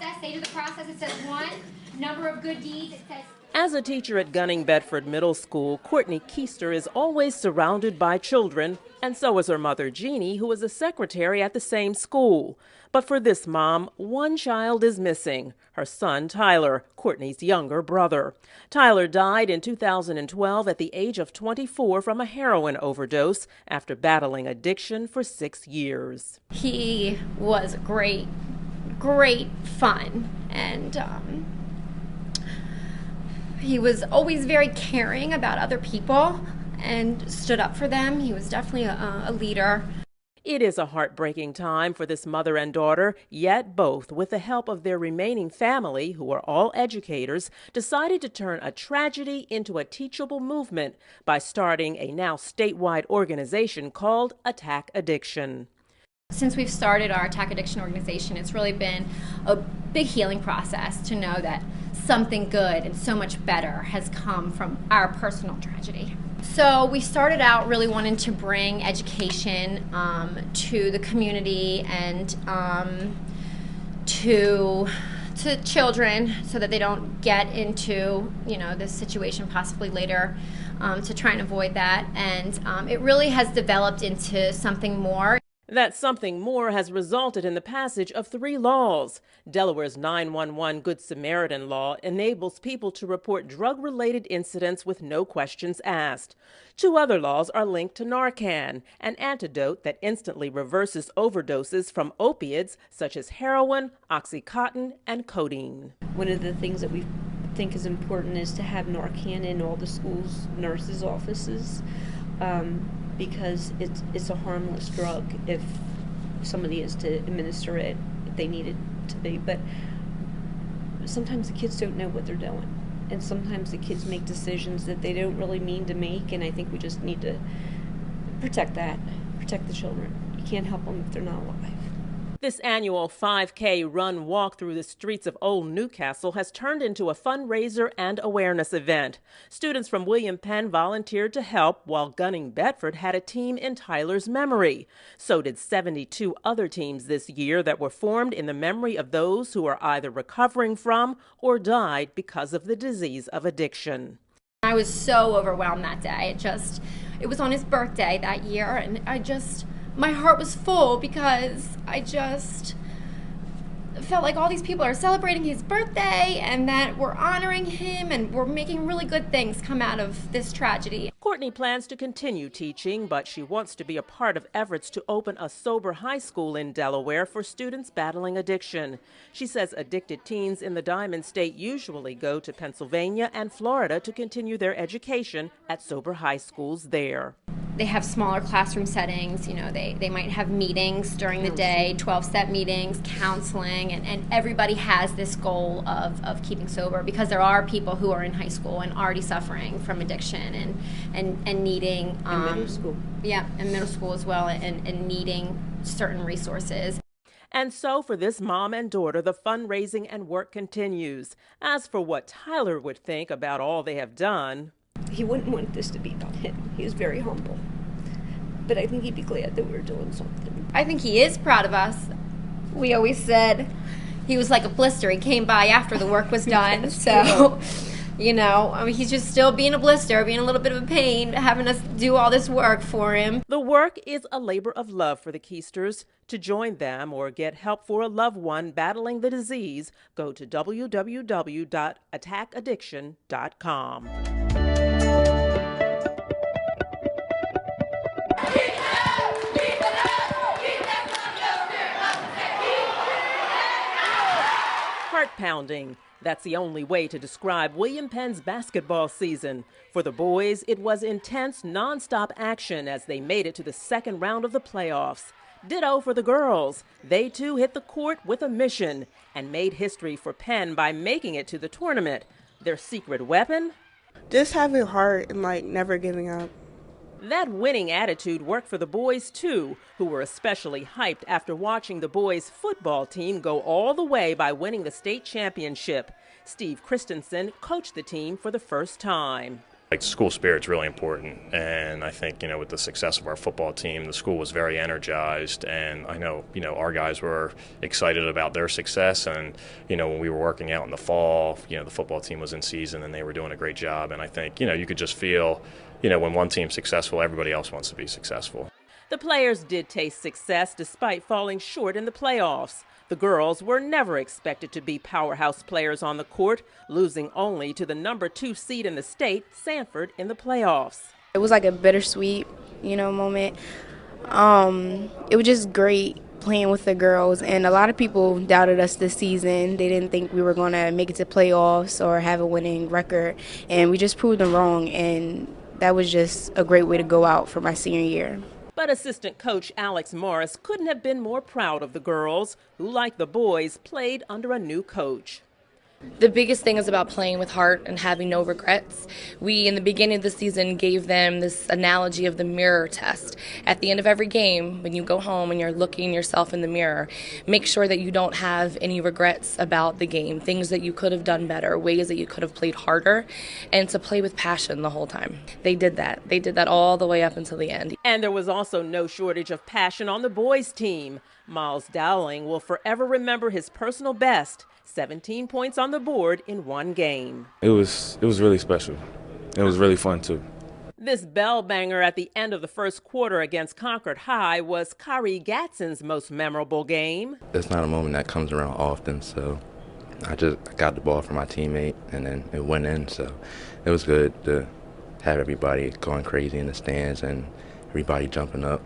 process, stage of the process, it says 1, number of good deeds, it says... As a teacher at Gunning Bedford Middle School, Courtney Keister is always surrounded by children, and so is her mother, Jeannie, who is a secretary at the same school. But for this mom, one child is missing, her son, Tyler, Courtney's younger brother. Tyler died in 2012 at the age of 24 from a heroin overdose after battling addiction for 6 years. He was great fun, and he was always very caring about other people and stood up for them. He was definitely a leader. It is a heartbreaking time for this mother and daughter, yet both, with the help of their remaining family, who are all educators, decided to turn a tragedy into a teachable movement by starting a now statewide organization called Attack Addiction. Since we've started our Attack Addiction organization, it's really been a big healing process to know that something good and so much better has come from our personal tragedy. So we started out really wanting to bring education to the community and to children, so that they don't get into, this situation possibly later, to try and avoid that. And it really has developed into something more. That something more has resulted in the passage of 3 laws. Delaware's 911 Good Samaritan law enables people to report drug-related incidents with no questions asked. 2 other laws are linked to Narcan, an antidote that instantly reverses overdoses from opiates such as heroin, Oxycontin, and codeine. One of the things that we think is important is to have Narcan in all the schools' nurses' offices. Because it's a harmless drug if somebody is to administer it, if they need it to be. But sometimes the kids don't know what they're doing. And sometimes the kids make decisions that they don't really mean to make, and I think we just need to protect the children. You can't help them if they're not alive. This annual 5K run walk through the streets of Old Newcastle has turned into a fundraiser and awareness event. Students from William Penn volunteered to help, while Gunning Bedford had a team in Tyler's memory. So did 72 other teams this year that were formed in the memory of those who are either recovering from or died because of the disease of addiction. I was so overwhelmed that day. It was on his birthday that year, and my heart was full because I just felt like all these people are celebrating his birthday and that we're honoring him and we're making really good things come out of this tragedy. Courtney plans to continue teaching, but she wants to be a part of efforts to open a sober high school in Delaware for students battling addiction. She says addicted teens in the Diamond State usually go to Pennsylvania and Florida to continue their education at sober high schools there. They have smaller classroom settings, they might have meetings during the day, 12-step meetings, counseling, and everybody has this goal of keeping sober, because there are people who are in high school and already suffering from addiction and needing middle school. Yeah, and middle school as well, and needing certain resources. And so for this mom and daughter, the fundraising and work continues. As for what Tyler would think about all they have done, he wouldn't want this to be about him. He was very humble. But I think he'd be glad that we're doing something. I think he is proud of us. We always said he was like a blister. He came by after the work was done. So, he's just still being a blister, being a little bit of a pain, having us do all this work for him. The work is a labor of love for the Keisters. To join them or get help for a loved one battling the disease, go to www.attackaddiction.com. Heart-pounding. That's the only way to describe William Penn's basketball season. For the boys, it was intense, nonstop action as they made it to the second round of the playoffs. Ditto for the girls. They too hit the court with a mission and made history for Penn by making it to the tournament. Their secret weapon? Just having heart and never giving up. That winning attitude worked for the boys, too, who were especially hyped after watching the boys' football team go all the way by winning the state championship. Steve Christensen coached the team for the first time. Like, school spirit's really important, and I think, with the success of our football team, the school was very energized, and I know, our guys were excited about their success, and, when we were working out in the fall, the football team was in season and they were doing a great job, and I think, you could just feel, when one team's successful, everybody else wants to be successful. The players did taste success despite falling short in the playoffs. The girls were never expected to be powerhouse players on the court, losing only to the number 2 seed in the state, Sanford, in the playoffs. It was like a bittersweet, moment. It was just great playing with the girls, and a lot of people doubted us this season. They didn't think we were going to make it to playoffs or have a winning record, and we just proved them wrong, and that was just a great way to go out for my senior year. But assistant coach Alex Morris couldn't have been more proud of the girls, who, like the boys, played under a new coach. The biggest thing is about playing with heart and having no regrets. We, in the beginning of the season, gave them this analogy of the mirror test. At the end of every game, when you go home and you're looking yourself in the mirror, make sure that you don't have any regrets about the game, things that you could have done better, ways that you could have played harder, and to play with passion the whole time. They did that. They did that all the way up until the end. And there was also no shortage of passion on the boys' team. Miles Dowling will forever remember his personal best, 17 points on the board in one game. It was really special. It was really fun, too. This bell banger at the end of the first quarter against Concord High was Kyrie Gadsden's most memorable game. It's not a moment that comes around often, so I got the ball from my teammate, and then it went in, so it was good to have everybody going crazy in the stands and everybody jumping up,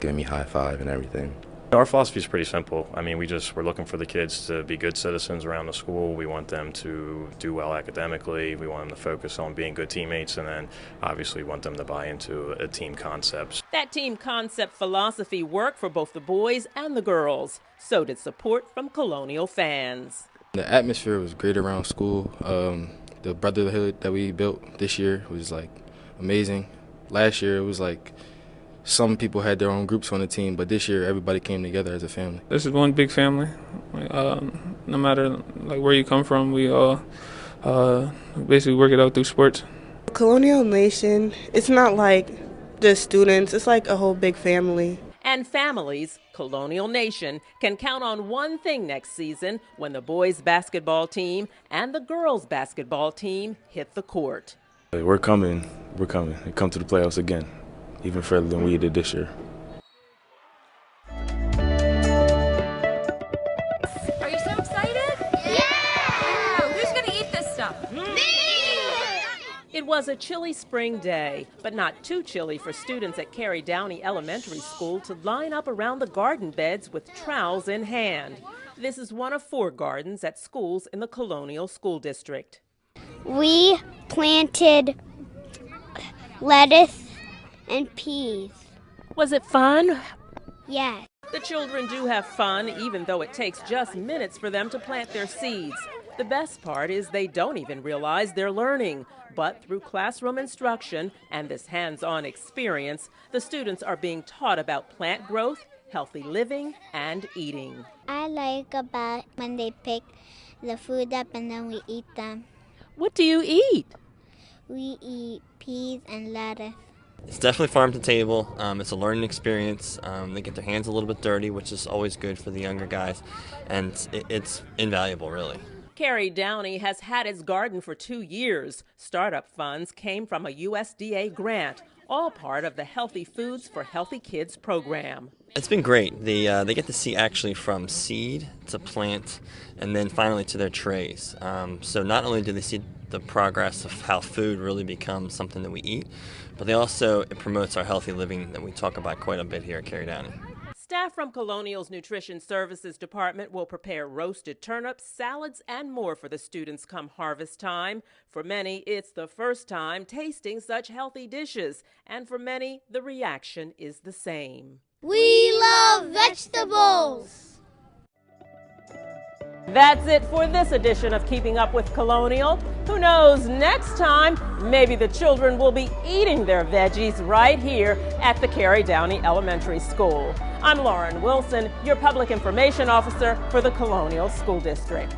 giving me high five and everything. Our philosophy is pretty simple. I mean, we're looking for the kids to be good citizens around the school. We want them to do well academically. We want them to focus on being good teammates, and then obviously want them to buy into a team concept. That team concept philosophy worked for both the boys and the girls. So did support from Colonial fans. The atmosphere was great around school. The brotherhood that we built this year was amazing. Last year it was some people had their own groups on the team, but this year everybody came together as a family. This is one big family. No matter where you come from, we all basically work it out through sports. Colonial Nation, it's not like just students, it's like a whole big family. And families, Colonial Nation, can count on one thing next season when the boys' basketball team and the girls' basketball team hit the court. We're coming. We come to the playoffs again, even further than we did this year. Are you so excited? Yeah! Who's going to eat this stuff? Me! It was a chilly spring day, but not too chilly for students at Carey Downey Elementary School to line up around the garden beds with trowels in hand. This is one of 4 gardens at schools in the Colonial School District. We planted lettuce and peas. Was it fun? Yes. The children do have fun, even though it takes just minutes for them to plant their seeds. The best part is they don't even realize they're learning. But through classroom instruction and this hands-on experience, the students are being taught about plant growth, healthy living, and eating. I like about when they pick the food up and then we eat them. What do you eat? We eat peas and lettuce. It's definitely farm to table. It's a learning experience. They get their hands a little bit dirty, which is always good for the younger guys, and it's invaluable, really. Carey Downey has had its garden for 2 years. Startup funds came from a USDA grant, all part of the Healthy Foods for Healthy Kids program. It's been great. They get to see actually from seed to plant and then finally to their trays. So not only do they see the progress of how food really becomes something that we eat, but it promotes our healthy living that we talk about quite a bit here at Carey Downey. Staff from Colonial's Nutrition Services Department will prepare roasted turnips, salads, and more for the students come harvest time. For many, it's the first time tasting such healthy dishes, and for many, the reaction is the same. We love vegetables! That's it for this edition of Keeping Up with Colonial. Who knows, next time, maybe the children will be eating their veggies right here at the Carey Downey Elementary School. I'm Lauren Wilson, your Public Information Officer for the Colonial School District.